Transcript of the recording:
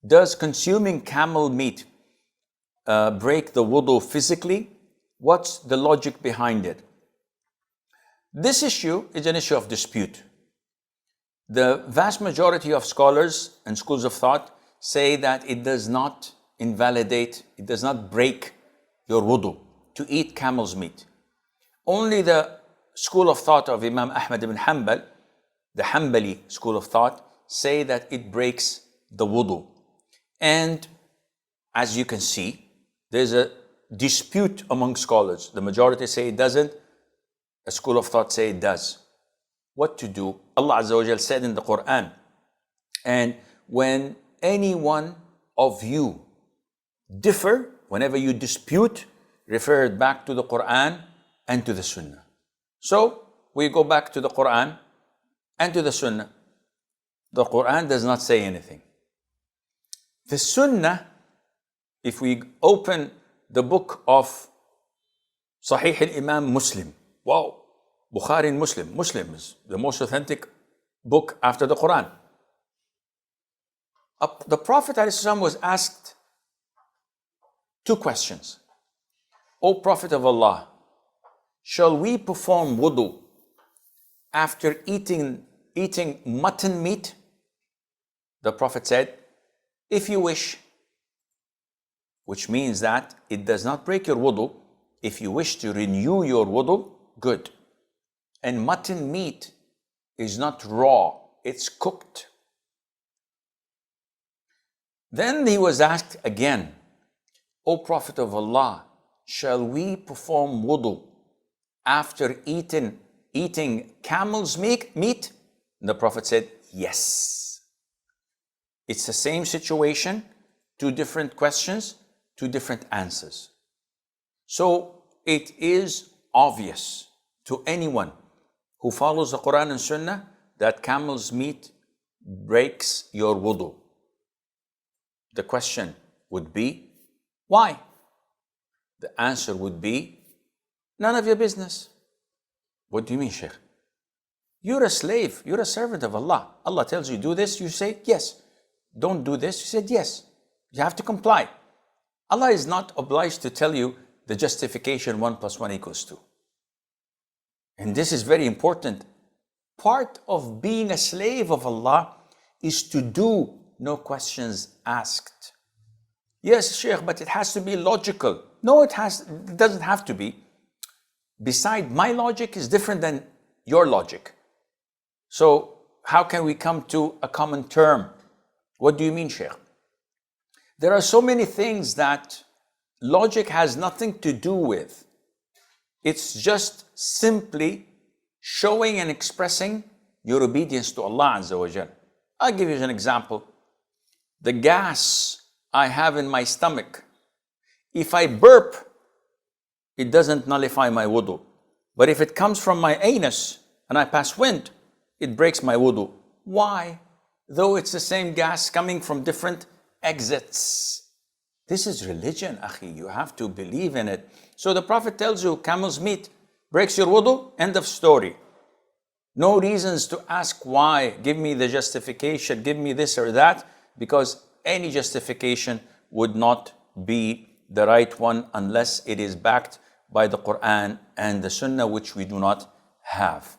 Does consuming camel meat break the wudu physically? What's the logic behind it? This issue is an issue of dispute. The vast majority of scholars and schools of thought say that it does not invalidate, it does not break your wudu to eat camel's meat. Only the school of thought of Imam Ahmad ibn Hanbal, the Hanbali school of thought, say that it breaks the wudu. And as you can see, there's a dispute among scholars. The majority say it doesn't, a school of thought say it does. What to do? Allah Azza wa Jal said in the Quran, and when any one of you differ, whenever you dispute, refer it back to the Quran and to the Sunnah. So we go back to the Quran and to the Sunnah. The Quran does not say anything. The Sunnah, if we open the book of Sahih al-Imam Muslim, wow, Bukhari and Muslim. Muslim is the most authentic book after the Quran. The Prophet ﷺ was asked two questions. O Prophet of Allah, shall we perform wudu after eating mutton meat? The Prophet said, if you wish, which means that it does not break your wudu. If you wish to renew your wudu, good. And mutton meat is not raw, it's cooked. Then he was asked again, O Prophet of Allah, shall we perform wudu after eating camel's meat? And the Prophet said, yes. It's the same situation, two different questions, two different answers. So it is obvious to anyone who follows the Quran and Sunnah that camel's meat breaks your wudu. The question would be, why? The answer would be, none of your business. What do you mean, Sheikh? You're a slave, you're a servant of Allah. Allah tells you do this, you say yes. Don't do this, you said yes. You have to comply. Allah is not obliged to tell you the justification 1 + 1 = 2. And this is very important. Part of being a slave of Allah is to do no questions asked. Yes, Sheikh, but it has to be logical. No, it doesn't have to be. Besides, my logic is different than your logic. So how can we come to a common term? What do you mean, Sheikh? There are so many things that logic has nothing to do with. It's just simply showing and expressing your obedience to Allah Azza wa Jal. I'll give you an example. The gas I have in my stomach, if I burp, it doesn't nullify my wudu. But if it comes from my anus and I pass wind, it breaks my wudu. Why? Though it's the same gas coming from different exits. This is religion, akhi. You have to believe in it. So the Prophet tells you camel's meat breaks your wudu, end of story. No reasons to ask why. Give me the justification, give me this or that, because any justification would not be the right one unless it is backed by the Quran and the Sunnah, which we do not have.